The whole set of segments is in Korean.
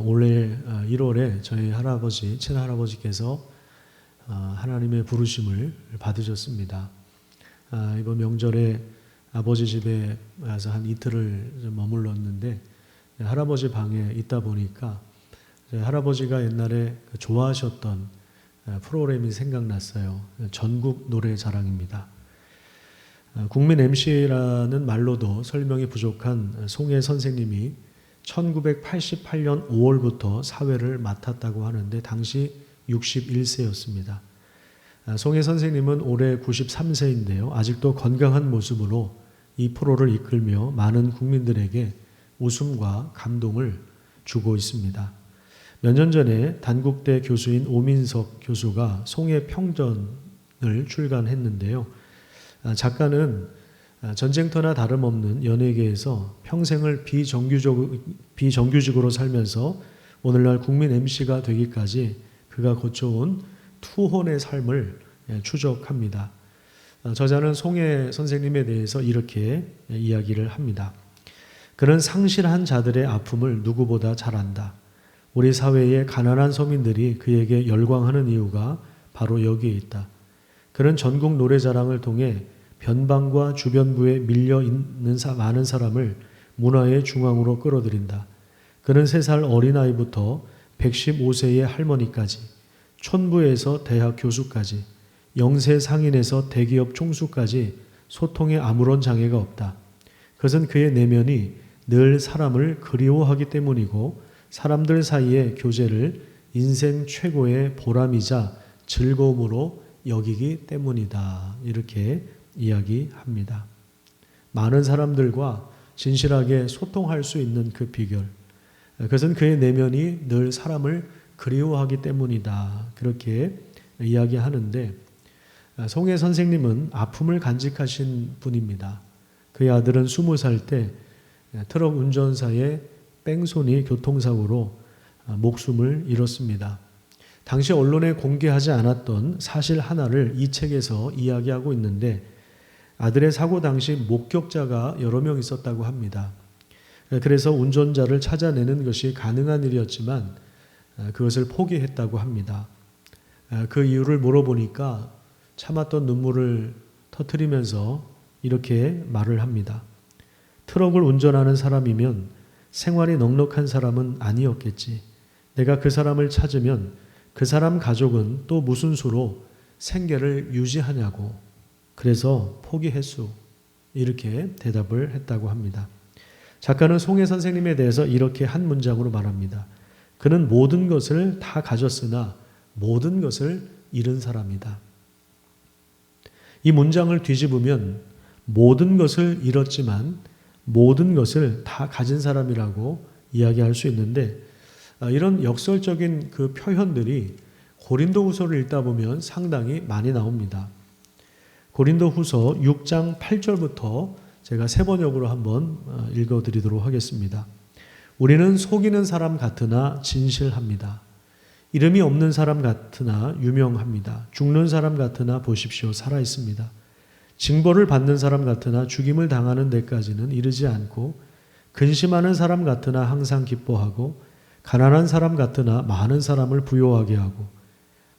올해 1월에 저희 할아버지, 친할아버지께서 하나님의 부르심을 받으셨습니다. 이번 명절에 아버지 집에 가서 한 이틀을 좀 머물렀는데 할아버지 방에 있다 보니까 할아버지가 옛날에 좋아하셨던 프로그램이 생각났어요. 전국 노래자랑입니다. 국민 MC라는 말로도 설명이 부족한 송혜 선생님이 1988년 5월부터 사회를 맡았다고 하는데 당시 61세였습니다. 송혜 선생님은 올해 93세인데요. 아직도 건강한 모습으로 이 프로를 이끌며 많은 국민들에게 웃음과 감동을 주고 있습니다. 몇 년 전에 단국대 교수인 오민석 교수가 송혜 평전을 출간했는데요. 작가는 전쟁터나 다름없는 연예계에서 평생을 비정규직으로 살면서 오늘날 국민 MC가 되기까지 그가 거쳐온 투혼의 삶을 추적합니다. 저자는 송혜 선생님에 대해서 이렇게 이야기를 합니다. 그는 상실한 자들의 아픔을 누구보다 잘 안다. 우리 사회의 가난한 서민들이 그에게 열광하는 이유가 바로 여기에 있다. 그는 전국 노래자랑을 통해 변방과 주변부에 밀려 있는 많은 사람을 문화의 중앙으로 끌어들인다. 그는 3살 어린아이부터 115세의 할머니까지, 촌부에서 대학 교수까지, 영세 상인에서 대기업 총수까지 소통에 아무런 장애가 없다. 그것은 그의 내면이 늘 사람을 그리워하기 때문이고 사람들 사이의 교제를 인생 최고의 보람이자 즐거움으로 여기기 때문이다. 이렇게 이야기합니다. 많은 사람들과 진실하게 소통할 수 있는 그 비결, 그것은 그의 내면이 늘 사람을 그리워하기 때문이다. 그렇게 이야기하는데 송혜 선생님은 아픔을 간직하신 분입니다. 그의 아들은 20살 때 트럭 운전사의 뺑소니 교통사고로 목숨을 잃었습니다. 당시 언론에 공개하지 않았던 사실 하나를 이 책에서 이야기하고 있는데 아들의 사고 당시 목격자가 여러 명 있었다고 합니다. 그래서 운전자를 찾아내는 것이 가능한 일이었지만 그것을 포기했다고 합니다. 그 이유를 물어보니까 참았던 눈물을 터뜨리면서 이렇게 말을 합니다. 트럭을 운전하는 사람이면 생활이 넉넉한 사람은 아니었겠지. 내가 그 사람을 찾으면 그 사람 가족은 또 무슨 수로 생계를 유지하냐고. 그래서 포기했수. 이렇게 대답을 했다고 합니다. 작가는 송혜 선생님에 대해서 이렇게 한 문장으로 말합니다. 그는 모든 것을 다 가졌으나 모든 것을 잃은 사람이다. 이 문장을 뒤집으면 모든 것을 잃었지만 모든 것을 다 가진 사람이라고 이야기할 수 있는데 이런 역설적인 그 표현들이 고린도후서를 읽다 보면 상당히 많이 나옵니다. 고린도후서 6장 8절부터 제가 세 번역으로 한번 읽어드리도록 하겠습니다. 우리는 속이는 사람 같으나 진실합니다. 이름이 없는 사람 같으나 유명합니다. 죽는 사람 같으나 보십시오. 살아있습니다. 징벌을 받는 사람 같으나 죽임을 당하는 데까지는 이르지 않고 근심하는 사람 같으나 항상 기뻐하고 가난한 사람 같으나 많은 사람을 부요하게 하고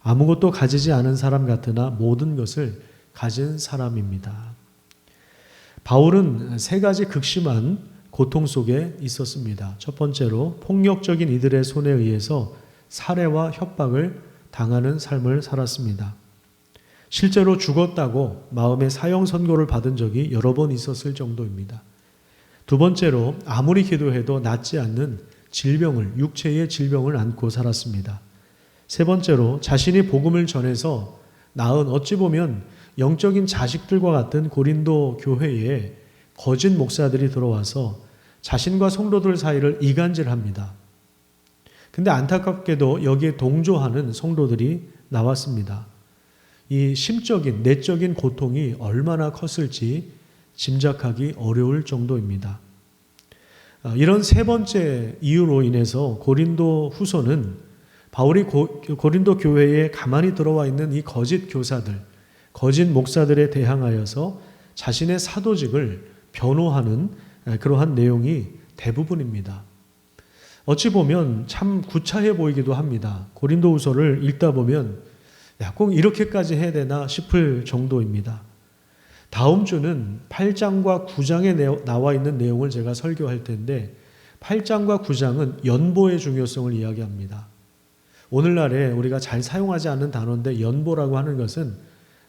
아무것도 가지지 않은 사람 같으나 모든 것을 가진 사람입니다. 바울은 3가지 극심한 고통 속에 있었습니다. 첫 번째로 폭력적인 이들의 손에 의해서 살해와 협박을 당하는 삶을 살았습니다. 실제로 죽었다고 마음의 사형 선고를 받은 적이 여러 번 있었을 정도입니다. 두 번째로 아무리 기도해도 낫지 않는 육체의 질병을 안고 살았습니다. 세 번째로 자신이 복음을 전해서 낳은 어찌 보면 영적인 자식들과 같은 고린도 교회에 거짓 목사들이 들어와서 자신과 성도들 사이를 이간질합니다. 근데 안타깝게도 여기에 동조하는 성도들이 나왔습니다. 이 심적인, 내적인 고통이 얼마나 컸을지 짐작하기 어려울 정도입니다. 이런 3번째 이유로 인해서 고린도 후서는 바울이 고린도 교회에 가만히 들어와 있는 이 거짓 교사들, 거짓 목사들에 대항하여서 자신의 사도직을 변호하는 그러한 내용이 대부분입니다. 어찌 보면 참 구차해 보이기도 합니다. 고린도후서를 읽다 보면 꼭 이렇게까지 해야 되나 싶을 정도입니다. 다음 주는 8장과 9장에 나와 있는 내용을 제가 설교할 텐데 8장과 9장은 연보의 중요성을 이야기합니다. 오늘날에 우리가 잘 사용하지 않는 단어인데 연보라고 하는 것은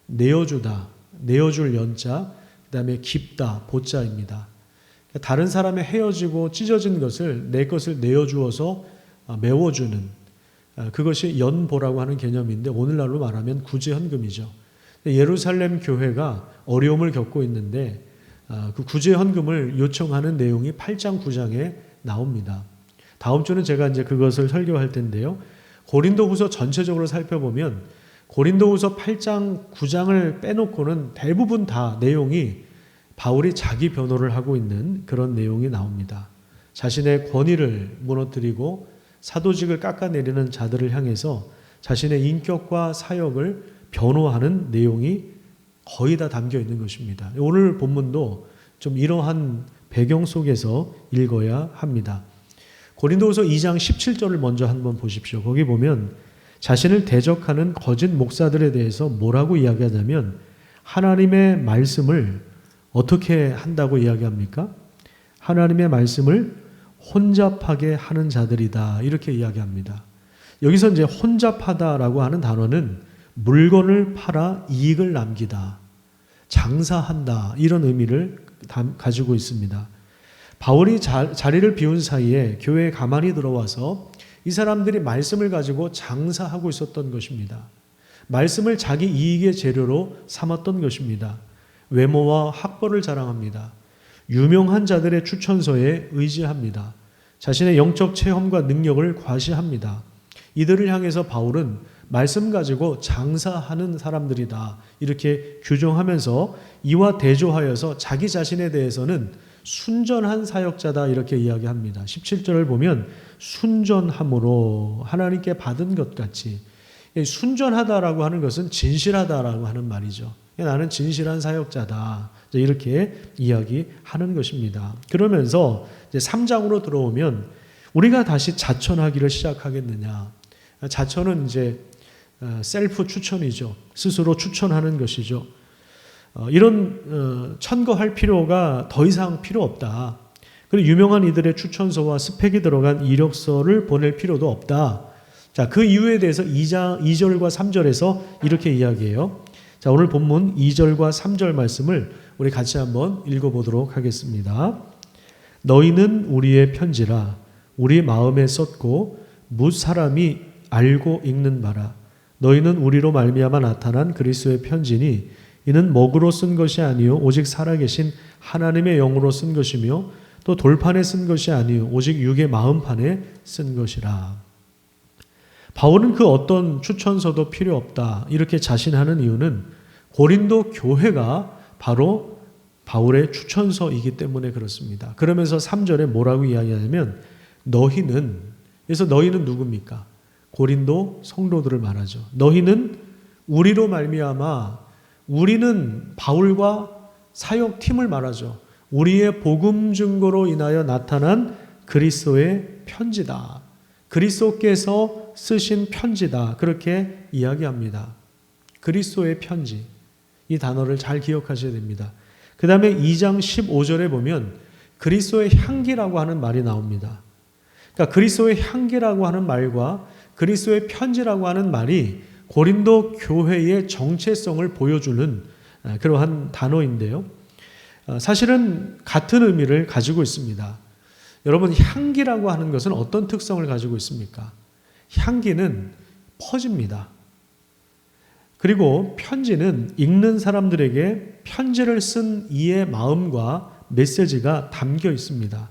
내어주다, 내어줄 연자, 그 다음에 깊다, 보자입니다. 다른 사람의 헤어지고 찢어진 것을 내 것을 내어주어서 메워주는 그것이 연보라고 하는 개념인데 오늘날로 말하면 구제헌금이죠. 예루살렘 교회가 어려움을 겪고 있는데 그 구제헌금을 요청하는 내용이 8장 9장에 나옵니다. 다음 주는 제가 이제 그것을 설교할 텐데요. 고린도후서 전체적으로 살펴보면 고린도후서 8장 9장을 빼놓고는 대부분 다 내용이 바울이 자기 변호를 하고 있는 그런 내용이 나옵니다. 자신의 권위를 무너뜨리고 사도직을 깎아내리는 자들을 향해서 자신의 인격과 사역을 변호하는 내용이 거의 다 담겨 있는 것입니다. 오늘 본문도 좀 이러한 배경 속에서 읽어야 합니다. 고린도후서 2장 17절을 먼저 한번 보십시오. 거기 보면 자신을 대적하는 거짓 목사들에 대해서 뭐라고 이야기하냐면 하나님의 말씀을 어떻게 한다고 이야기합니까? 하나님의 말씀을 혼잡하게 하는 자들이다 이렇게 이야기합니다. 여기서 이제 혼잡하다라고 하는 단어는 물건을 팔아 이익을 남기다, 장사한다 이런 의미를 가지고 있습니다. 바울이 자리를 비운 사이에 교회에 가만히 들어와서 이 사람들이 말씀을 가지고 장사하고 있었던 것입니다. 말씀을 자기 이익의 재료로 삼았던 것입니다. 외모와 학벌을 자랑합니다. 유명한 자들의 추천서에 의지합니다. 자신의 영적 체험과 능력을 과시합니다. 이들을 향해서 바울은 말씀 가지고 장사하는 사람들이다 이렇게 규정하면서 이와 대조하여서 자기 자신에 대해서는 순전한 사역자다 이렇게 이야기합니다. 17절을 보면 순전함으로 하나님께 받은 것 같이, 순전하다라고 하는 것은 진실하다라고 하는 말이죠. 나는 진실한 사역자다 이렇게 이야기하는 것입니다. 그러면서 이제 3장으로 들어오면 우리가 다시 자천하기를 시작하겠느냐. 자천은 이제 셀프 추천이죠. 스스로 추천하는 것이죠. 이런 천거할 필요가 더 이상 필요 없다. 그리고 유명한 이들의 추천서와 스펙이 들어간 이력서를 보낼 필요도 없다. 자, 그 이유에 대해서 2절과 3절에서 이렇게 이야기해요. 자, 오늘 본문 2절과 3절 말씀을 우리 같이 한번 읽어보도록 하겠습니다. 너희는 우리의 편지라 우리 마음에 썼고 뭇 사람이 알고 읽는 바라. 너희는 우리로 말미암아 나타난 그리스도의 편지니 이는 먹으로 쓴 것이 아니요 오직 살아계신 하나님의 영으로 쓴 것이며 또 돌판에 쓴 것이 아니요 오직 육의 마음판에 쓴 것이라. 바울은 그 어떤 추천서도 필요 없다 이렇게 자신하는 이유는 고린도 교회가 바로 바울의 추천서이기 때문에 그렇습니다. 그러면서 3절에 뭐라고 이야기하냐면 너희는, 그래서 너희는 누굽니까? 고린도 성도들을 말하죠. 너희는 우리로 말미암아, 우리는 바울과 사역팀을 말하죠. 우리의 복음 증거로 인하여 나타난 그리스도의 편지다. 그리스도께서 쓰신 편지다. 그렇게 이야기합니다. 그리스도의 편지. 이 단어를 잘 기억하셔야 됩니다. 그 다음에 2장 15절에 보면 그리스도의 향기라고 하는 말이 나옵니다. 그러니까 그리스도의 향기라고 하는 말과 그리스도의 편지라고 하는 말이 고린도 교회의 정체성을 보여주는 그러한 단어인데요. 사실은 같은 의미를 가지고 있습니다. 여러분, 향기라고 하는 것은 어떤 특성을 가지고 있습니까? 향기는 퍼집니다. 그리고 편지는 읽는 사람들에게 편지를 쓴 이의 마음과 메시지가 담겨 있습니다.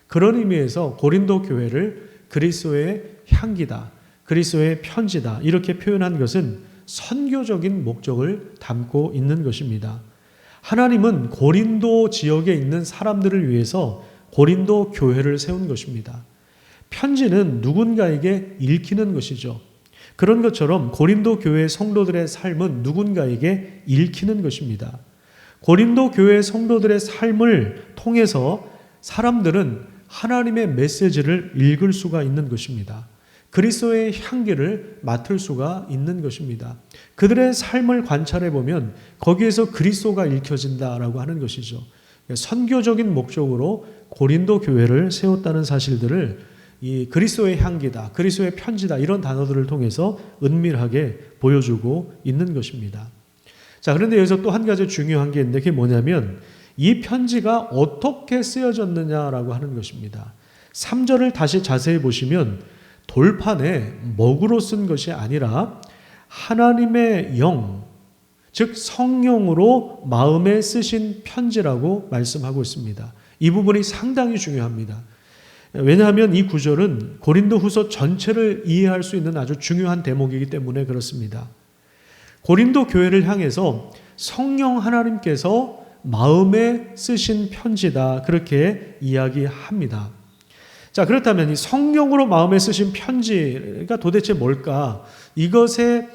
그런 의미에서 고린도 교회를 그리스도의 향기다, 그리스도의 편지다 이렇게 표현한 것은 선교적인 목적을 담고 있는 것입니다. 하나님은 고린도 지역에 있는 사람들을 위해서 고린도 교회를 세운 것입니다. 편지는 누군가에게 읽히는 것이죠. 그런 것처럼 고린도 교회 성도들의 삶은 누군가에게 읽히는 것입니다. 고린도 교회 성도들의 삶을 통해서 사람들은 하나님의 메시지를 읽을 수가 있는 것입니다. 그리스도의 향기를 맡을 수가 있는 것입니다. 그들의 삶을 관찰해 보면 거기에서 그리스도가 읽혀진다라고 하는 것이죠. 선교적인 목적으로 고린도 교회를 세웠다는 사실들을 이 그리스도의 향기다, 그리스도의 편지다 이런 단어들을 통해서 은밀하게 보여주고 있는 것입니다. 자, 그런데 여기서 또 한 가지 중요한 게 있는데 그게 뭐냐면 이 편지가 어떻게 쓰여졌느냐라고 하는 것입니다. 3절을 다시 자세히 보시면 돌판에 먹으로 쓴 것이 아니라 하나님의 영, 즉 성령으로 마음에 쓰신 편지라고 말씀하고 있습니다. 이 부분이 상당히 중요합니다. 왜냐하면 이 구절은 고린도후서 전체를 이해할 수 있는 아주 중요한 대목이기 때문에 그렇습니다. 고린도 교회를 향해서 성령 하나님께서 마음에 쓰신 편지다 그렇게 이야기합니다. 자, 그렇다면 이 성령으로 마음에 쓰신 편지가 도대체 뭘까? 이것의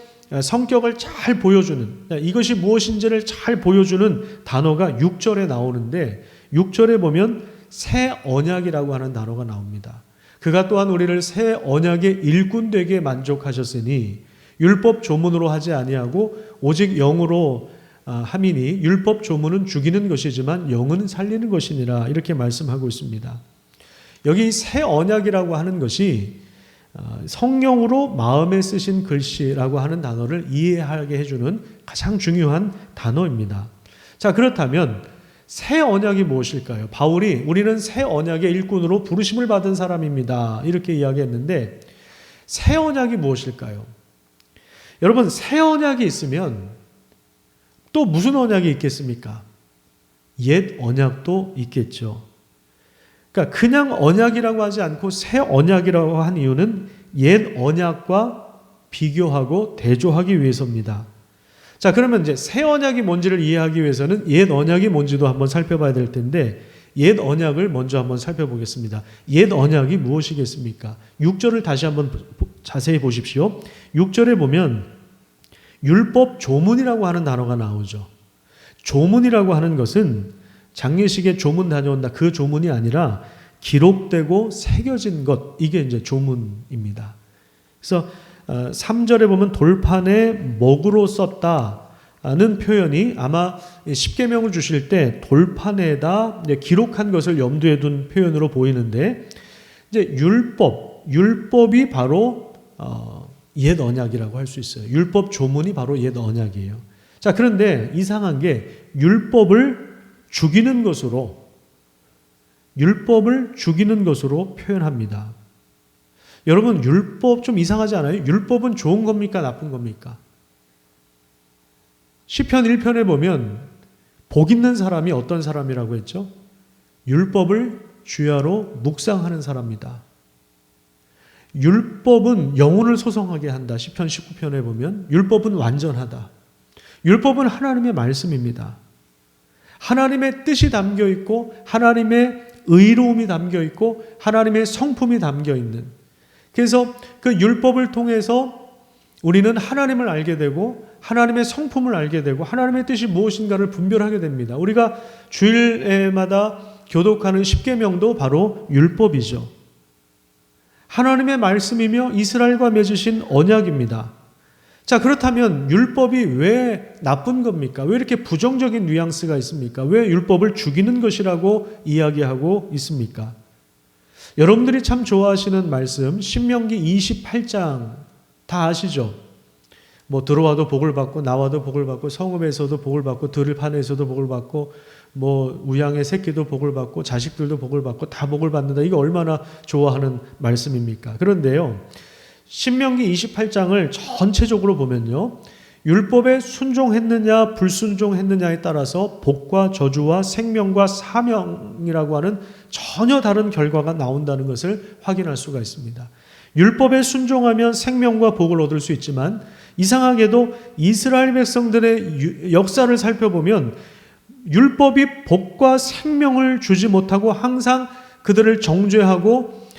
성격을 잘 보여주는, 이것이 무엇인지를 잘 보여주는 단어가 6절에 나오는데 6절에 보면 새 언약이라고 하는 단어가 나옵니다. 그가 또한 우리를 새 언약의 일꾼 되게 만족하셨으니 율법 조문으로 하지 아니하고 오직 영으로 함이니 율법 조문은 죽이는 것이지만 영은 살리는 것이니라 이렇게 말씀하고 있습니다. 여기 새 언약이라고 하는 것이 성령으로 마음에 쓰신 글씨라고 하는 단어를 이해하게 해주는 가장 중요한 단어입니다. 자, 그렇다면 새 언약이 무엇일까요? 바울이 우리는 새 언약의 일꾼으로 부르심을 받은 사람입니다. 이렇게 이야기했는데 새 언약이 무엇일까요? 여러분, 새 언약이 있으면 또 무슨 언약이 있겠습니까? 옛 언약도 있겠죠. 그러니까 그냥 언약이라고 하지 않고 새 언약이라고 한 이유는 옛 언약과 비교하고 대조하기 위해서입니다. 자, 그러면 이제 새 언약이 뭔지를 이해하기 위해서는 옛 언약이 뭔지도 한번 살펴봐야 될 텐데 옛 언약을 먼저 한번 살펴보겠습니다. 옛 언약이 무엇이겠습니까? 6절을 다시 한번 자세히 보십시오. 6절에 보면 율법 조문이라고 하는 단어가 나오죠. 조문이라고 하는 것은 장례식에 조문 다녀온다 그 조문이 아니라 기록되고 새겨진 것, 이게 이제 조문입니다. 그래서 3절에 보면 돌판에 먹으로 썼다는 표현이 아마 십계명을 주실 때 돌판에다 기록한 것을 염두에 둔 표현으로 보이는데 이제 율법이 바로 옛 언약이라고 할 수 있어요. 율법 조문이 바로 옛 언약이에요. 자, 그런데 이상한 게 율법을 죽이는 것으로 표현합니다. 여러분, 율법 좀 이상하지 않아요? 율법은 좋은 겁니까? 나쁜 겁니까? 시편 1편에 보면 복 있는 사람이 어떤 사람이라고 했죠? 율법을 주야로 묵상하는 사람이다. 율법은 영혼을 소성하게 한다. 시편 19편에 보면 율법은 완전하다. 율법은 하나님의 말씀입니다. 하나님의 뜻이 담겨 있고 하나님의 의로움이 담겨 있고 하나님의 성품이 담겨 있는, 그래서 그 율법을 통해서 우리는 하나님을 알게 되고 하나님의 성품을 알게 되고 하나님의 뜻이 무엇인가를 분별하게 됩니다. 우리가 주일마다 교독하는 십계명도 바로 율법이죠. 하나님의 말씀이며 이스라엘과 맺으신 언약입니다. 자, 그렇다면 율법이 왜 나쁜 겁니까? 왜 이렇게 부정적인 뉘앙스가 있습니까? 왜 율법을 죽이는 것이라고 이야기하고 있습니까? 여러분들이 참 좋아하시는 말씀 신명기 28장 다 아시죠? 뭐 들어와도 복을 받고 나와도 복을 받고 성읍에서도 복을 받고 들판에서도 복을 받고 뭐 우양의 새끼도 복을 받고 자식들도 복을 받고 다 복을 받는다. 이거 얼마나 좋아하는 말씀입니까? 그런데요, 신명기 28장을 전체적으로 보면요, 율법에 순종했느냐 불순종했느냐에 따라서 복과 저주와 생명과 사명이라고 하는 전혀 다른 결과가 나온다는 것을 확인할 수가 있습니다. 율법에 순종하면 생명과 복을 얻을 수 있지만 이상하게도 이스라엘 백성들의 역사를 살펴보면 율법이 복과 생명을 주지 못하고 항상 그들을 정죄하고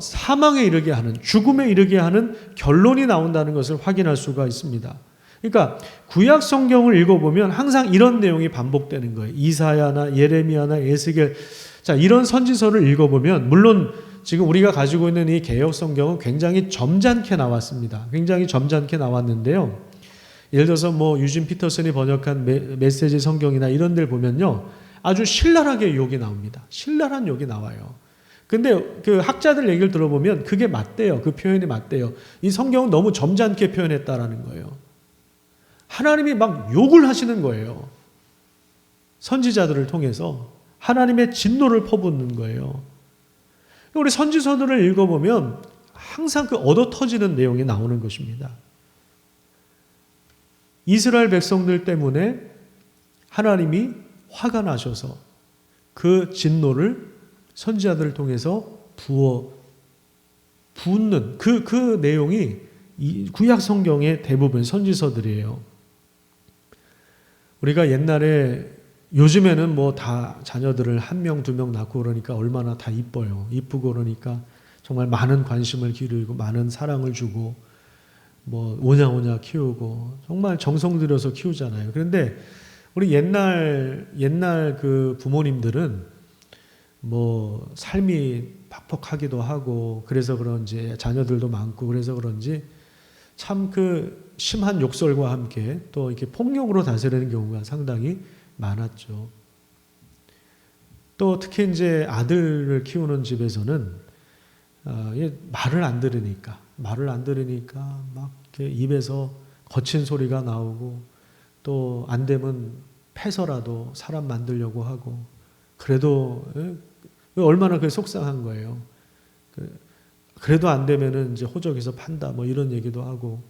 사망에 이르게 하는, 죽음에 이르게 하는 결론이 나온다는 것을 확인할 수가 있습니다. 그러니까 구약 성경을 읽어보면 항상 이런 내용이 반복되는 거예요. 이사야나 예레미야나 에스겔, 자, 이런 선지서를 읽어보면 물론 지금 우리가 가지고 있는 이 개역 성경은 굉장히 점잖게 나왔습니다. 굉장히 점잖게 나왔는데요. 예를 들어서 뭐 유진 피터슨이 번역한 메시지 성경이나 이런 데를 보면요, 아주 신랄하게 욕이 나옵니다. 신랄한 욕이 나와요. 근데 그 학자들 얘기를 들어보면 그게 맞대요. 그 표현이 맞대요. 이 성경은 너무 점잖게 표현했다라는 거예요. 하나님이 막 욕을 하시는 거예요. 선지자들을 통해서 하나님의 진노를 퍼붓는 거예요. 우리 선지서들을 읽어보면 항상 그 얻어 터지는 내용이 나오는 것입니다. 이스라엘 백성들 때문에 하나님이 화가 나셔서 그 진노를 선지자들을 통해서 붓는 그 내용이 이 구약 성경의 대부분 선지서들이에요. 우리가 옛날에, 요즘에는 뭐 다 자녀들을 1명, 2명 낳고 그러니까 얼마나 다 이뻐요. 이쁘고 그러니까 정말 많은 관심을 기울이고 많은 사랑을 주고 뭐 오냐오냐 키우고 정말 정성 들여서 키우잖아요. 그런데 우리 옛날 그 부모님들은 뭐 삶이 팍팍하기도 하고 그래서 그런지 자녀들도 많고 그래서 그런지 참 그 심한 욕설과 함께 또 이렇게 폭력으로 다스리는 경우가 상당히 많았죠. 또 특히 이제 아들을 키우는 집에서는 말을 안 들으니까 막 이렇게 입에서 거친 소리가 나오고 또 안 되면 패서라도 사람 만들려고 하고 그래도 얼마나 그게 속상한 거예요. 그래도 안 되면은 이제 호적에서 판다 뭐 이런 얘기도 하고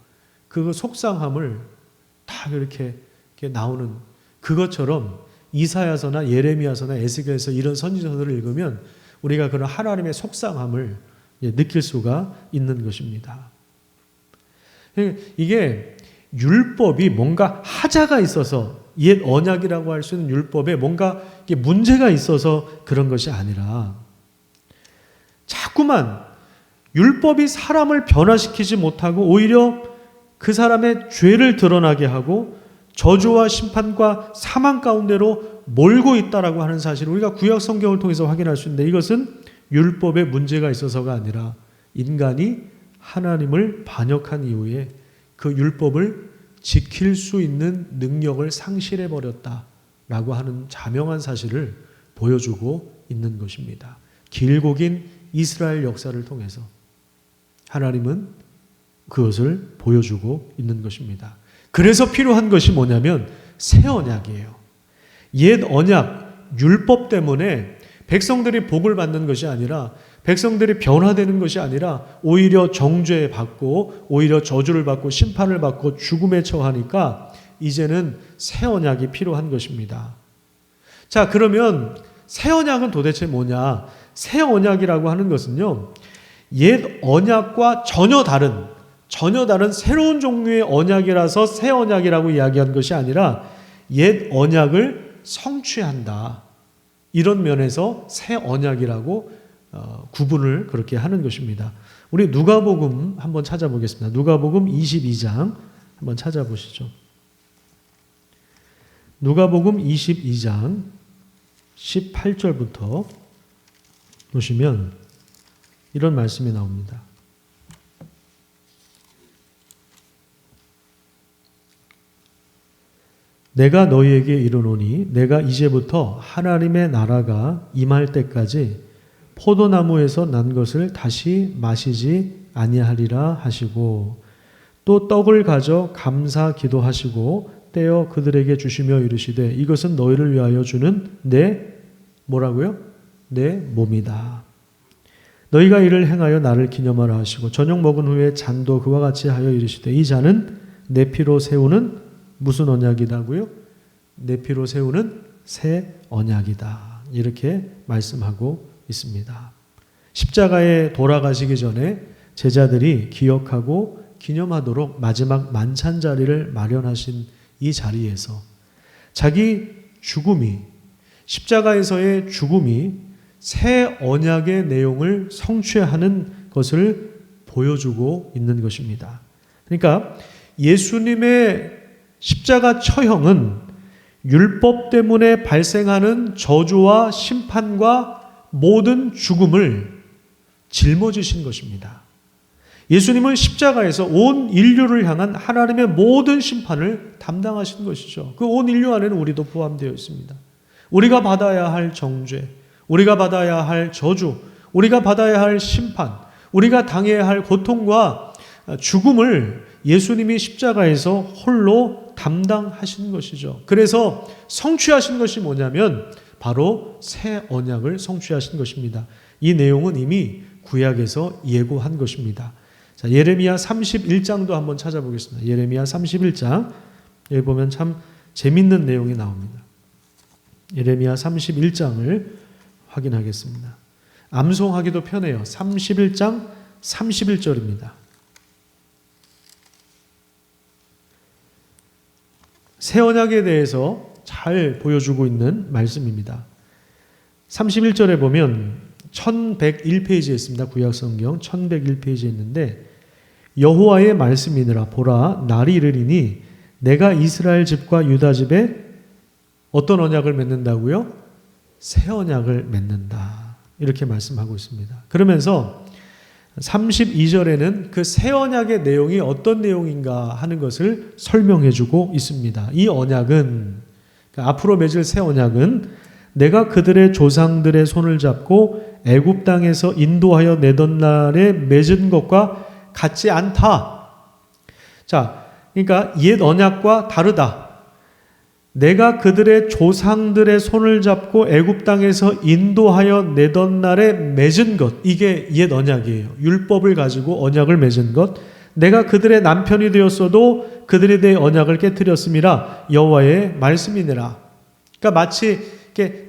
그 속상함을 다 이렇게 나오는 그것처럼 이사야서나 예레미야서나 에스겔서 이런 선지서들을 읽으면 우리가 그런 하나님의 속상함을 느낄 수가 있는 것입니다. 이게 율법이 뭔가 하자가 있어서 옛 언약이라고 할 수 있는 율법에 뭔가 문제가 있어서 그런 것이 아니라 자꾸만 율법이 사람을 변화시키지 못하고 오히려 그 사람의 죄를 드러나게 하고 저주와 심판과 사망 가운데로 몰고 있다라고 하는 사실을 우리가 구약 성경을 통해서 확인할 수 있는데 이것은 율법에 문제가 있어서가 아니라 인간이 하나님을 반역한 이후에 그 율법을 지킬 수 있는 능력을 상실해 버렸다라고 하는 자명한 사실을 보여주고 있는 것입니다. 길고 긴 이스라엘 역사를 통해서 하나님은 그것을 보여주고 있는 것입니다. 그래서 필요한 것이 뭐냐면 새 언약이에요. 옛 언약, 율법 때문에 백성들이 복을 받는 것이 아니라 백성들이 변화되는 것이 아니라 오히려 정죄 받고 오히려 저주를 받고 심판을 받고 죽음에 처하니까 이제는 새 언약이 필요한 것입니다. 자, 그러면 새 언약은 도대체 뭐냐? 새 언약이라고 하는 것은요, 옛 언약과 전혀 다른 새로운 종류의 언약이라서 새 언약이라고 이야기한 것이 아니라 옛 언약을 성취한다. 이런 면에서 새 언약이라고 구분을 그렇게 하는 것입니다. 우리 누가복음 한번 찾아보겠습니다. 누가복음 22장 한번 찾아보시죠. 누가복음 22장 18절부터 보시면 이런 말씀이 나옵니다. 내가 너희에게 이르노니 내가 이제부터 하나님의 나라가 임할 때까지 포도나무에서 난 것을 다시 마시지 아니하리라 하시고 또 떡을 가져 감사 기도하시고 떼어 그들에게 주시며 이르시되 이것은 너희를 위하여 주는 내 뭐라고요? 내 몸이다. 너희가 이를 행하여 나를 기념하라 하시고 저녁 먹은 후에 잔도 그와 같이 하여 이르시되 이 잔은 내 피로 세우는 무슨 언약이다고요? 내 피로 세우는 새 언약이다. 이렇게 말씀하고 있습니다. 십자가에 돌아가시기 전에 제자들이 기억하고 기념하도록 마지막 만찬 자리를 마련하신 이 자리에서 자기 죽음이, 십자가에서의 죽음이 새 언약의 내용을 성취하는 것을 보여주고 있는 것입니다. 그러니까 예수님의 십자가 처형은 율법 때문에 발생하는 저주와 심판과 모든 죽음을 짊어지신 것입니다. 예수님은 십자가에서 온 인류를 향한 하나님의 모든 심판을 담당하신 것이죠. 그 온 인류 안에는 우리도 포함되어 있습니다. 우리가 받아야 할 정죄, 우리가 받아야 할 저주, 우리가 받아야 할 심판, 우리가 당해야 할 고통과 죽음을 예수님이 십자가에서 홀로 담당하신 것이죠. 그래서 성취하신 것이 뭐냐면 바로 새 언약을 성취하신 것입니다. 이 내용은 이미 구약에서 예고한 것입니다. 자, 예레미야 31장도 한번 찾아보겠습니다. 예레미야 31장. 여기 보면 참 재밌는 내용이 나옵니다. 예레미야 31장을 확인하겠습니다. 암송하기도 편해요. 31장 31절입니다. 새 언약에 대해서 잘 보여주고 있는 말씀입니다. 31절에 보면 1101페이지에 있습니다. 구약성경 1101페이지에 있는데 여호와의 말씀이니라 보라 날이 이르리니 내가 이스라엘 집과 유다 집에 어떤 언약을 맺는다고요? 새 언약을 맺는다. 이렇게 말씀하고 있습니다. 그러면서 32절에는 그 새 언약의 내용이 어떤 내용인가 하는 것을 설명해 주고 있습니다. 이 언약은 앞으로 맺을 새 언약은 내가 그들의 조상들의 손을 잡고 애굽 땅에서 인도하여 내던 날에 맺은 것과 같지 않다. 자, 그러니까 옛 언약과 다르다. 내가 그들의 조상들의 손을 잡고 애굽 땅에서 인도하여 내던 날에 맺은 것, 이게 옛 언약이에요. 율법을 가지고 언약을 맺은 것. 내가 그들의 남편이 되었어도 그들에 대해 언약을 깨뜨렸음이라 여호와의 말씀이니라. 그러니까 마치 이렇게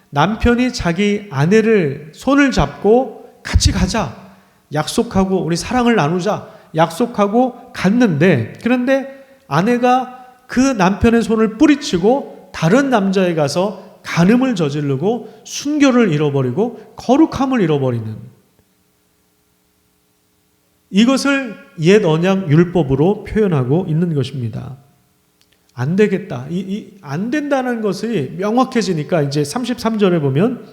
남편이 자기 아내를 손을 잡고 같이 가자, 약속하고 우리 사랑을 나누자 약속하고 갔는데, 그런데 아내가 그 남편의 손을 뿌리치고 다른 남자에 가서 간음을 저지르고 순결을 잃어버리고 거룩함을 잃어버리는, 이것을 옛 언약 율법으로 표현하고 있는 것입니다. 안 되겠다. 안 된다는 것이 명확해지니까 이제 33절에 보면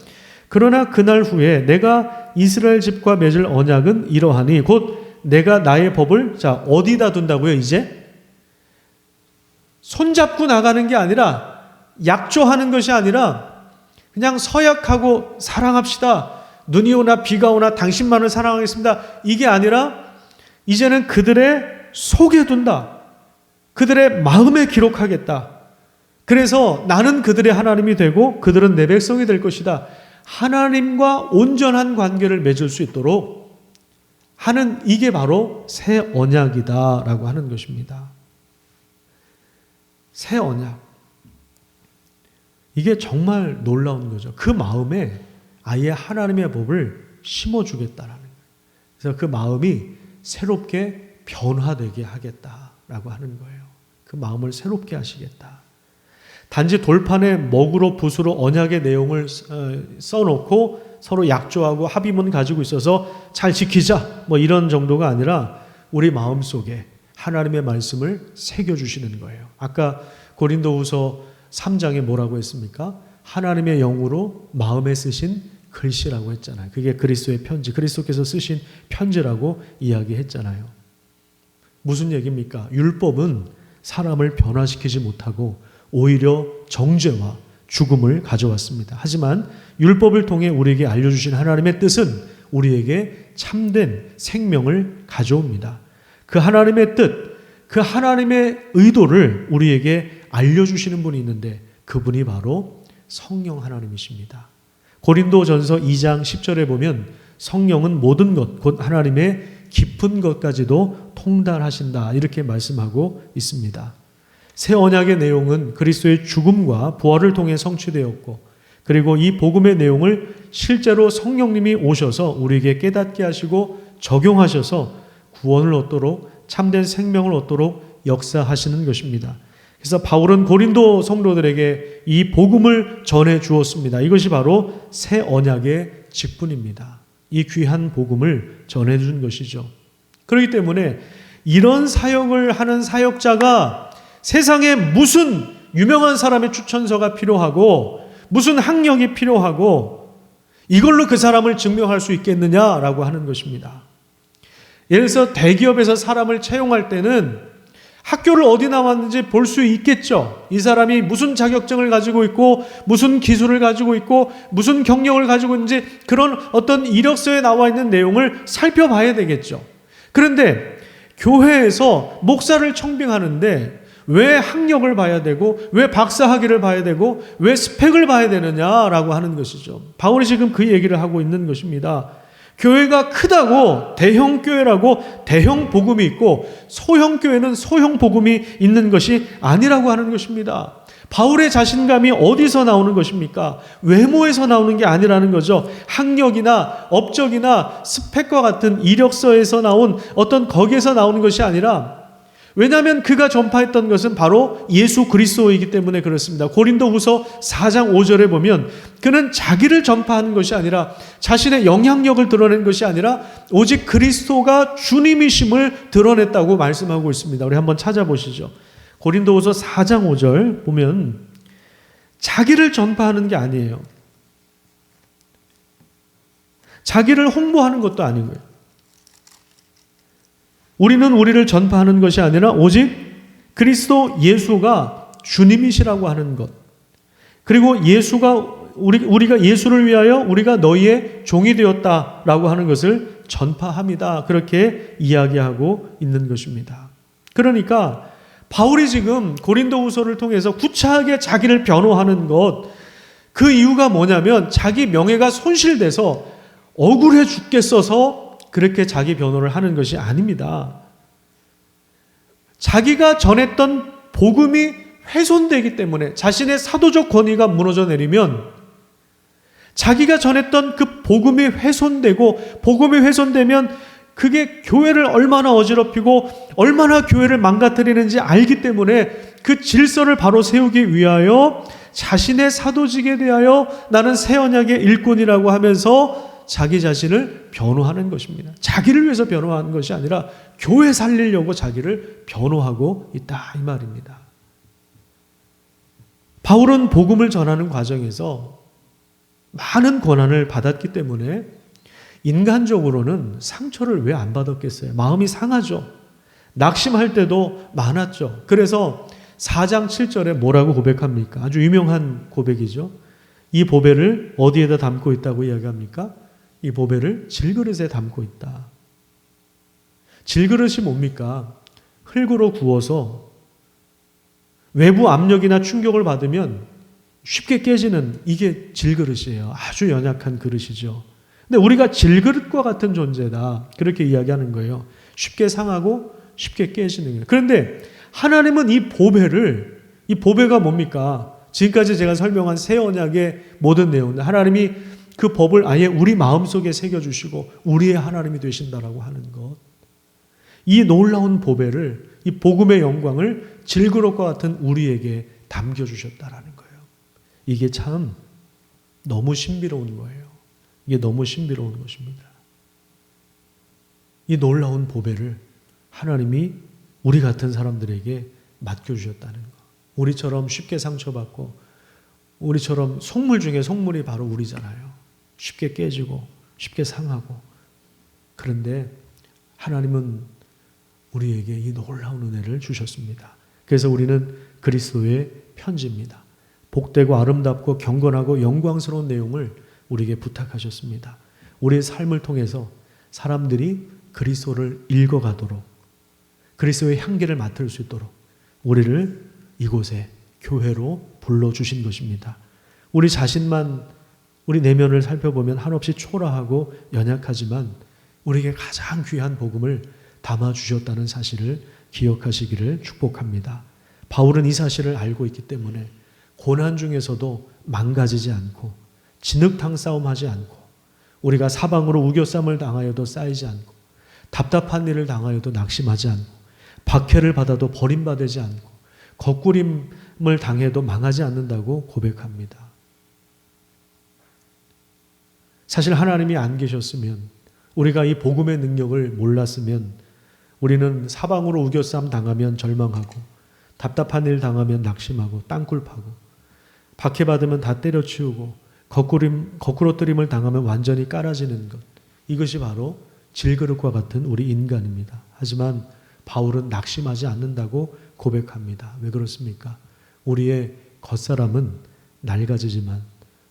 그러나 그날 후에 내가 이스라엘 집과 맺을 언약은 이러하니 곧 내가 나의 법을 자 어디다 둔다고요? 이제 손잡고 나가는 게 아니라, 약조하는 것이 아니라 그냥 서약하고 사랑합시다. 눈이 오나 비가 오나 당신만을 사랑하겠습니다. 이게 아니라 이제는 그들의 속에 둔다. 그들의 마음에 기록하겠다. 그래서 나는 그들의 하나님이 되고 그들은 내 백성이 될 것이다. 하나님과 온전한 관계를 맺을 수 있도록 하는, 이게 바로 새 언약이다라고 하는 것입니다. 새 언약. 이게 정말 놀라운 거죠. 그 마음에 아예 하나님의 법을 심어주겠다라는 거예요. 그래서 그 마음이 새롭게 변화되게 하겠다라고 하는 거예요. 그 마음을 새롭게 하시겠다. 단지 돌판에 먹으로 붓으로 언약의 내용을 써놓고 서로 약조하고 합의문 가지고 있어서 잘 지키자 뭐 이런 정도가 아니라 우리 마음속에 하나님의 말씀을 새겨주시는 거예요. 아까 고린도후서 3장에 뭐라고 했습니까? 하나님의 영으로 마음에 쓰신 글씨라고 했잖아요. 그게 그리스도의 편지, 그리스도께서 쓰신 편지라고 이야기했잖아요. 무슨 얘기입니까? 율법은 사람을 변화시키지 못하고 오히려 정죄와 죽음을 가져왔습니다. 하지만 율법을 통해 우리에게 알려주신 하나님의 뜻은 우리에게 참된 생명을 가져옵니다. 그 하나님의 뜻, 그 하나님의 의도를 우리에게 알려주시는 분이 있는데 그분이 바로 성령 하나님이십니다. 고린도전서 2장 10절에 보면 성령은 모든 것, 곧 하나님의 깊은 것까지도 통달하신다 이렇게 말씀하고 있습니다. 새 언약의 내용은 그리스도의 죽음과 부활을 통해 성취되었고, 그리고 이 복음의 내용을 실제로 성령님이 오셔서 우리에게 깨닫게 하시고 적용하셔서 구원을 얻도록, 참된 생명을 얻도록 역사하시는 것입니다. 그래서 바울은 고린도 성도들에게 이 복음을 전해 주었습니다. 이것이 바로 새 언약의 직분입니다. 이 귀한 복음을 전해 준 것이죠. 그렇기 때문에 이런 사역을 하는 사역자가 세상에 무슨 유명한 사람의 추천서가 필요하고 무슨 학력이 필요하고 이걸로 그 사람을 증명할 수 있겠느냐라고 하는 것입니다. 예를 들어서 대기업에서 사람을 채용할 때는 학교를 어디 나왔는지 볼 수 있겠죠. 이 사람이 무슨 자격증을 가지고 있고 무슨 기술을 가지고 있고 무슨 경력을 가지고 있는지 그런 어떤 이력서에 나와 있는 내용을 살펴봐야 되겠죠. 그런데 교회에서 목사를 청빙하는데 왜 학력을 봐야 되고 왜 박사학위를 봐야 되고 왜 스펙을 봐야 되느냐라고 하는 것이죠. 바울이 지금 그 얘기를 하고 있는 것입니다. 교회가 크다고 대형 교회라고 대형 복음이 있고 소형 교회는 소형 복음이 있는 것이 아니라고 하는 것입니다. 바울의 자신감이 어디서 나오는 것입니까? 외모에서 나오는 게 아니라는 거죠. 학력이나 업적이나 스펙과 같은 이력서에서 나온 어떤 거기에서 나오는 것이 아니라, 왜냐하면 그가 전파했던 것은 바로 예수 그리스도이기 때문에 그렇습니다. 고린도후서 4장 5절에 보면 그는 자기를 전파하는 것이 아니라 자신의 영향력을 드러낸 것이 아니라 오직 그리스도가 주님이심을 드러냈다고 말씀하고 있습니다. 우리 한번 찾아보시죠. 고린도후서 4장 5절 보면 자기를 전파하는 게 아니에요. 자기를 홍보하는 것도 아니고요. 우리는 우리를 전파하는 것이 아니라 오직 그리스도 예수가 주님이시라고 하는 것. 그리고 우리가 예수를 위하여 우리가 너희의 종이 되었다라고 하는 것을 전파합니다. 그렇게 이야기하고 있는 것입니다. 그러니까 바울이 지금 고린도후서를 통해서 구차하게 자기를 변호하는 것, 그 이유가 뭐냐면 자기 명예가 손실돼서 억울해 죽겠어서 그렇게 자기 변호를 하는 것이 아닙니다. 자기가 전했던 복음이 훼손되기 때문에 자신의 사도적 권위가 무너져 내리면 자기가 전했던 그 복음이 훼손되고, 복음이 훼손되면 그게 교회를 얼마나 어지럽히고 얼마나 교회를 망가뜨리는지 알기 때문에 그 질서를 바로 세우기 위하여 자신의 사도직에 대하여 나는 새 언약의 일꾼이라고 하면서 자기 자신을 변호하는 것입니다. 자기를 위해서 변호하는 것이 아니라 교회 살리려고 자기를 변호하고 있다, 이 말입니다. 바울은 복음을 전하는 과정에서 많은 고난을 받았기 때문에 인간적으로는 상처를 왜 안 받았겠어요? 마음이 상하죠. 낙심할 때도 많았죠. 그래서 4장 7절에 뭐라고 고백합니까? 아주 유명한 고백이죠. 이 보배를 어디에다 담고 있다고 이야기합니까? 이 보배를 질그릇에 담고 있다. 질그릇이 뭡니까? 흙으로 구워서 외부 압력이나 충격을 받으면 쉽게 깨지는, 이게 질그릇이에요. 아주 연약한 그릇이죠. 근데 우리가 질그릇과 같은 존재다, 그렇게 이야기하는 거예요. 쉽게 상하고 쉽게 깨지는 거예요. 그런데 하나님은 이 보배가 뭡니까? 지금까지 제가 설명한 새 언약의 모든 내용들, 하나님이 그 법을 아예 우리 마음속에 새겨주시고 우리의 하나님이 되신다라고 하는 것. 이 놀라운 보배를, 이 복음의 영광을 질그릇과 같은 우리에게 담겨주셨다라는 거예요. 이게 참 너무 신비로운 거예요. 이게 너무 신비로운 것입니다. 이 놀라운 보배를 하나님이 우리 같은 사람들에게 맡겨주셨다는 것. 우리처럼 쉽게 상처받고 우리처럼 속물 중에 속물이 바로 우리잖아요. 쉽게 깨지고 쉽게 상하고. 그런데 하나님은 우리에게 이 놀라운 은혜를 주셨습니다. 그래서 우리는 그리스도의 편지입니다. 복되고 아름답고 경건하고 영광스러운 내용을 우리에게 부탁하셨습니다. 우리의 삶을 통해서 사람들이 그리스도를 읽어가도록, 그리스도의 향기를 맡을 수 있도록 우리를 이곳에 교회로 불러주신 것입니다. 우리 자신만, 우리 내면을 살펴보면 한없이 초라하고 연약하지만 우리에게 가장 귀한 복음을 담아주셨다는 사실을 기억하시기를 축복합니다. 바울은 이 사실을 알고 있기 때문에 고난 중에서도 망가지지 않고 진흙탕 싸움하지 않고, 우리가 사방으로 우겨쌈을 당하여도 쌓이지 않고, 답답한 일을 당하여도 낙심하지 않고, 박해를 받아도 버림받지 않고, 거꾸림을 당해도 망하지 않는다고 고백합니다. 사실 하나님이 안 계셨으면, 우리가 이 복음의 능력을 몰랐으면 우리는 사방으로 우겨쌈 당하면 절망하고, 답답한 일 당하면 낙심하고, 땅굴 파고, 박해받으면 다 때려치우고, 거꾸로뜨림을 당하면 완전히 깔아지는 것. 이것이 바로 질그릇과 같은 우리 인간입니다. 하지만 바울은 낙심하지 않는다고 고백합니다. 왜 그렇습니까? 우리의 겉사람은 낡아지지만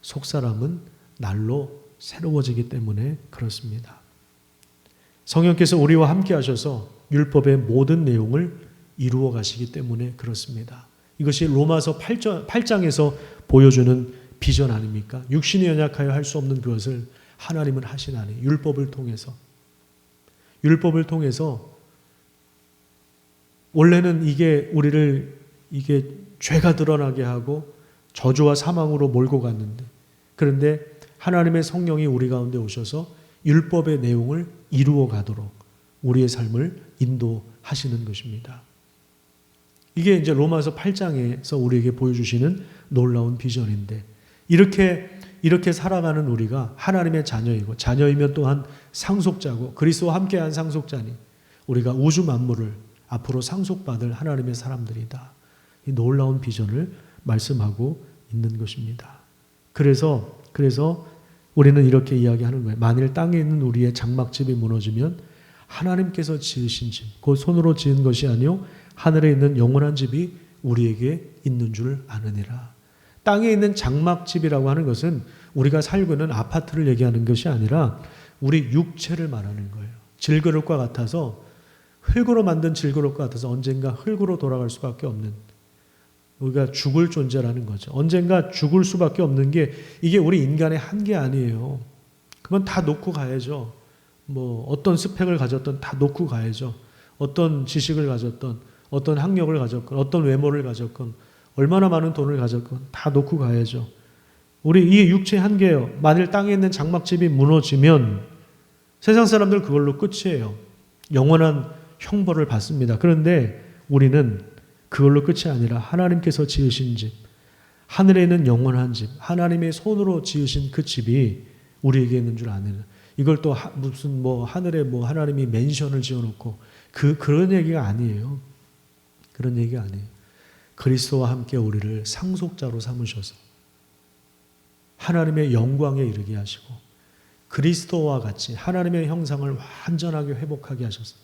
속사람은 날로 새로워지기 때문에 그렇습니다. 성령께서 우리와 함께 하셔서 율법의 모든 내용을 이루어 가시기 때문에 그렇습니다. 이것이 로마서 8장에서 보여주는 비전 아닙니까? 육신이 연약하여 할 수 없는 그것을 하나님은 하시나니 율법을 통해서 원래는 이게 우리를 죄가 드러나게 하고 저주와 사망으로 몰고 갔는데, 그런데 하나님의 성령이 우리 가운데 오셔서 율법의 내용을 이루어 가도록 우리의 삶을 인도하시는 것입니다. 이게 이제 로마서 8장에서 우리에게 보여주시는 놀라운 비전인데, 이렇게 살아가는 우리가 하나님의 자녀이고, 자녀이면 또한 상속자고, 그리스도와 함께한 상속자니 우리가 우주 만물을 앞으로 상속받을 하나님의 사람들이다. 이 놀라운 비전을 말씀하고 있는 것입니다. 그래서 우리는 이렇게 이야기하는 거예요. 만일 땅에 있는 우리의 장막집이 무너지면 하나님께서 지으신 집, 곧 손으로 지은 것이 아니요 하늘에 있는 영원한 집이 우리에게 있는 줄 아느니라. 땅에 있는 장막집이라고 하는 것은 우리가 살고 있는 아파트를 얘기하는 것이 아니라 우리 육체를 말하는 거예요. 질그릇과 같아서, 흙으로 만든 질그릇과 같아서 언젠가 흙으로 돌아갈 수밖에 없는, 우리가 죽을 존재라는 거죠. 언젠가 죽을 수밖에 없는 게 이게 우리 인간의 한계 아니에요. 그건 다 놓고 가야죠. 어떤 스펙을 가졌던 다 놓고 가야죠. 어떤 지식을 가졌던, 어떤 학력을 가졌건, 어떤 외모를 가졌건, 얼마나 많은 돈을 가졌건 다 놓고 가야죠. 우리 이 육체의 한계예요. 만일 땅에 있는 장막집이 무너지면 세상 사람들 그걸로 끝이에요. 영원한 형벌을 받습니다. 그런데 우리는 그걸로 끝이 아니라 하나님께서 지으신 집, 하늘에 있는 영원한 집, 하나님의 손으로 지으신 그 집이 우리에게 있는 줄 아는, 이걸 또 무슨 하늘에 하나님이 맨션을 지어놓고 그런 얘기가 아니에요. 그런 얘기가 아니에요. 그리스도와 함께 우리를 상속자로 삼으셔서 하나님의 영광에 이르게 하시고 그리스도와 같이 하나님의 형상을 완전하게 회복하게 하셔서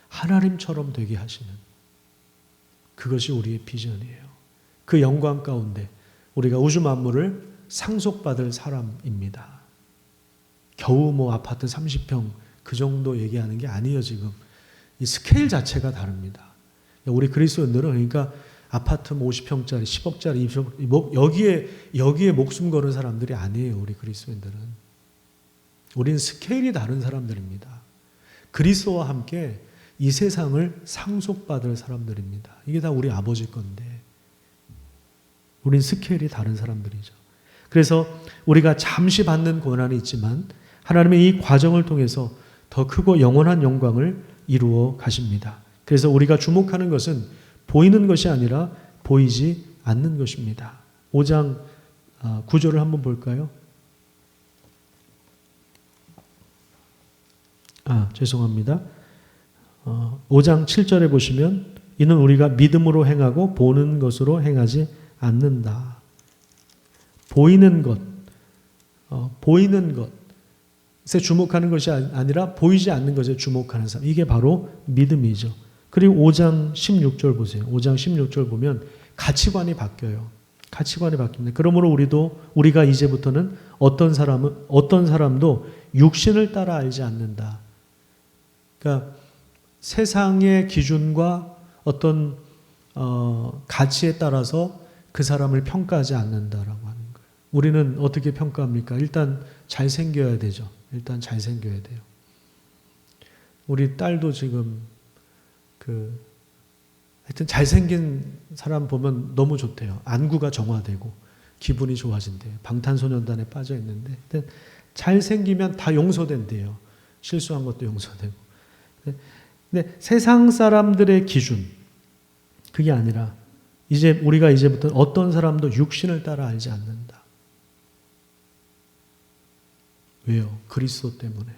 하나님처럼 되게 하시는, 그것이 우리의 비전이에요. 그 영광 가운데 우리가 우주 만물을 상속받을 사람입니다. 겨우 아파트 30평 그 정도 얘기하는 게 아니에요. 지금 이 스케일 자체가 다릅니다. 우리 그리스도인들은 그러니까 아파트 50평짜리, 10억짜리, 20억, 여기에 목숨 거는 사람들이 아니에요. 우리 그리스도인들은. 우리는 스케일이 다른 사람들입니다. 그리스도와 함께 이 세상을 상속받을 사람들입니다. 이게 다 우리 아버지 건데 우린 스케일이 다른 사람들이죠. 그래서 우리가 잠시 받는 고난이 있지만 하나님의 이 과정을 통해서 더 크고 영원한 영광을 이루어 가십니다. 그래서 우리가 주목하는 것은 보이는 것이 아니라 보이지 않는 것입니다. 5장 9절을 한번 볼까요? 죄송합니다. 5장 7절에 보시면 이는 우리가 믿음으로 행하고 보는 것으로 행하지 않는다. 보이는 것에 주목하는 것이 아니라 보이지 않는 것에 주목하는 사람. 이게 바로 믿음이죠. 그리고 5장 16절 보세요. 5장 16절 보면 가치관이 바뀌어요. 가치관이 바뀝니다. 그러므로 우리가 이제부터는 어떤 사람도 육신을 따라 알지 않는다. 그러니까 세상의 기준과 어떤 가치에 따라서 그 사람을 평가하지 않는다라고 하는 거예요. 우리는 어떻게 평가합니까? 일단 잘생겨야 되죠. 일단 잘생겨야 돼요. 우리 딸도 지금 하여튼 잘생긴 사람 보면 너무 좋대요. 안구가 정화되고 기분이 좋아진대요. 방탄소년단에 빠져 있는데 잘생기면 다 용서된대요. 실수한 것도 용서되고. 근데 세상 사람들의 기준, 그게 아니라 우리가 이제부터 어떤 사람도 육신을 따라 알지 않는다. 왜요? 그리스도 때문에.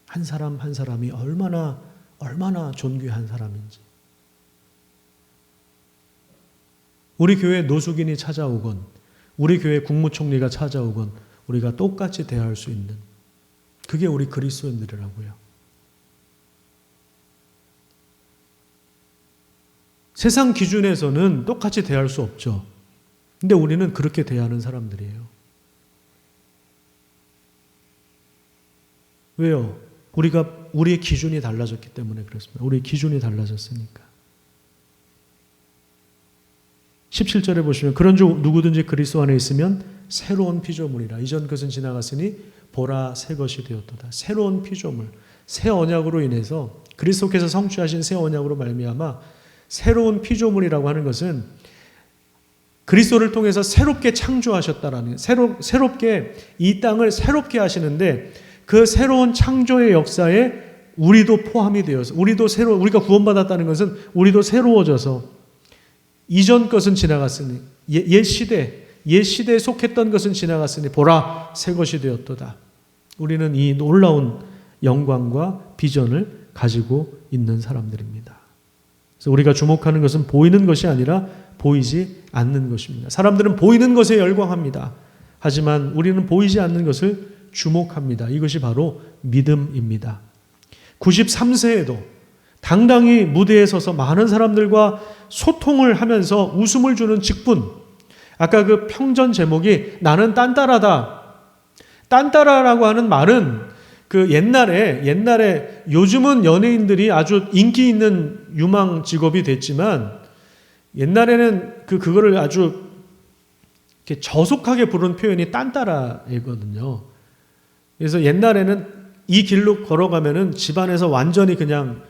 한 사람 한 사람이 얼마나 존귀한 사람인지. 우리 교회에 노숙인이 찾아오건 우리 교회 국무총리가 찾아오건 우리가 똑같이 대할 수 있는, 그게 우리 그리스도인들이라고요. 세상 기준에서는 똑같이 대할 수 없죠. 근데 우리는 그렇게 대하는 사람들이에요. 왜요? 우리의 기준이 달라졌기 때문에 그렇습니다. 우리의 기준이 달라졌으니까. 17절에 보시면 그런즉 누구든지 그리스도 안에 있으면 새로운 피조물이라. 이전 것은 지나갔으니 보라 새 것이 되었도다. 새로운 피조물, 새 언약으로 인해서 그리스도께서 성취하신 새 언약으로 말미암아 새로운 피조물이라고 하는 것은 그리스도를 통해서 새롭게 창조하셨다라는, 새롭게 이 땅을 새롭게 하시는데 그 새로운 창조의 역사에 우리도 포함이 되어서 우리가 구원받았다는 것은 우리도 새로워져서 이전 것은 지나갔으니 옛 시대에 속했던 것은 지나갔으니 보라 새 것이 되었도다. 우리는 이 놀라운 영광과 비전을 가지고 있는 사람들입니다. 그래서 우리가 주목하는 것은 보이는 것이 아니라 보이지 않는 것입니다. 사람들은 보이는 것에 열광합니다. 하지만 우리는 보이지 않는 것을 주목합니다. 이것이 바로 믿음입니다. 93세에도 당당히 무대에 서서 많은 사람들과 소통을 하면서 웃음을 주는 직분. 아까 그 평전 제목이 나는 딴따라다. 딴따라라고 하는 말은 그 옛날에 요즘은 연예인들이 아주 인기 있는 유망 직업이 됐지만 옛날에는 그거를 아주 이렇게 저속하게 부른 표현이 딴따라이거든요. 그래서 옛날에는 이 길로 걸어가면은 집안에서 완전히 그냥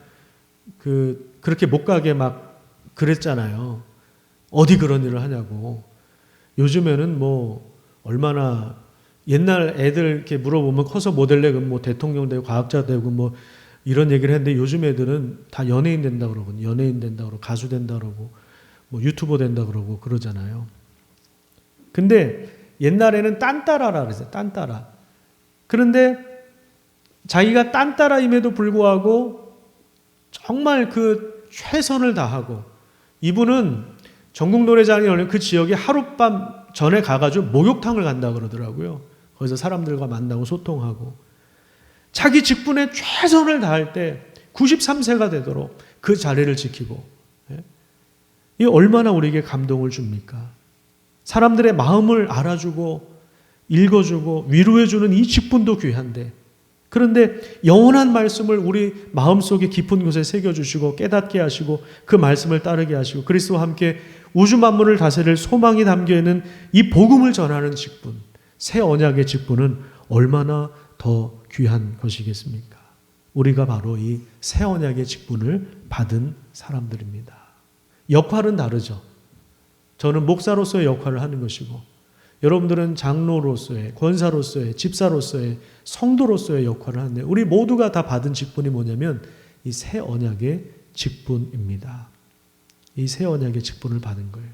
그렇게 못 가게 막 그랬잖아요. 어디 그런 일을 하냐고. 요즘에는 뭐 얼마나 옛날 애들 이렇게 물어보면 커서 모델 되고 뭐 대통령 되고 과학자 되고 뭐 이런 얘기를 했는데 요즘 애들은 다 연예인 된다 그러고 연예인 된다 그러고 가수 된다 그러고 뭐 유튜버 된다 그러고 그러잖아요. 근데 옛날에는 딴따라라 그랬어요. 딴따라. 그런데 자기가 딴따라임에도 불구하고 정말 그 최선을 다하고 이분은 전국 노래자랑에 올린 그 지역에 하룻밤 전에 가가지고 목욕탕을 간다 그러더라고요. 거기서 사람들과 만나고 소통하고 자기 직분에 최선을 다할 때 93세가 되도록 그 자리를 지키고 이 얼마나 우리에게 감동을 줍니까? 사람들의 마음을 알아주고 읽어주고 위로해주는 이 직분도 귀한데 그런데 영원한 말씀을 우리 마음속에 깊은 곳에 새겨주시고 깨닫게 하시고 그 말씀을 따르게 하시고 그리스도와 함께 우주 만물을 다스릴 소망이 담겨있는 이 복음을 전하는 직분, 새 언약의 직분은 얼마나 더 귀한 것이겠습니까? 우리가 바로 이 새 언약의 직분을 받은 사람들입니다. 역할은 다르죠. 저는 목사로서의 역할을 하는 것이고 여러분들은 장로로서의, 권사로서의, 집사로서의, 성도로서의 역할을 하는데 우리 모두가 다 받은 직분이 뭐냐면 이 새 언약의 직분입니다. 이 새 언약의 직분을 받은 거예요.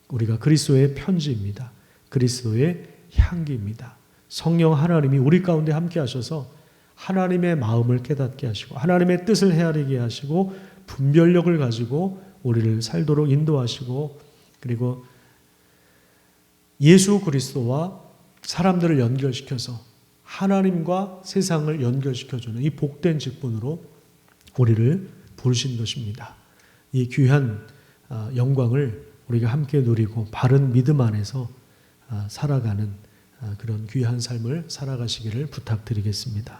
우리가 그리스도의 편지입니다. 그리스도의 향기입니다. 성령 하나님이 우리 가운데 함께 하셔서 하나님의 마음을 깨닫게 하시고 하나님의 뜻을 헤아리게 하시고 분별력을 가지고 우리를 살도록 인도하시고 그리고 예수 그리스도와 사람들을 연결시켜서 하나님과 세상을 연결시켜주는 이 복된 직분으로 우리를 부르신 것입니다. 이 귀한 영광을 우리가 함께 누리고 바른 믿음 안에서 살아가는 그런 귀한 삶을 살아가시기를 부탁드리겠습니다.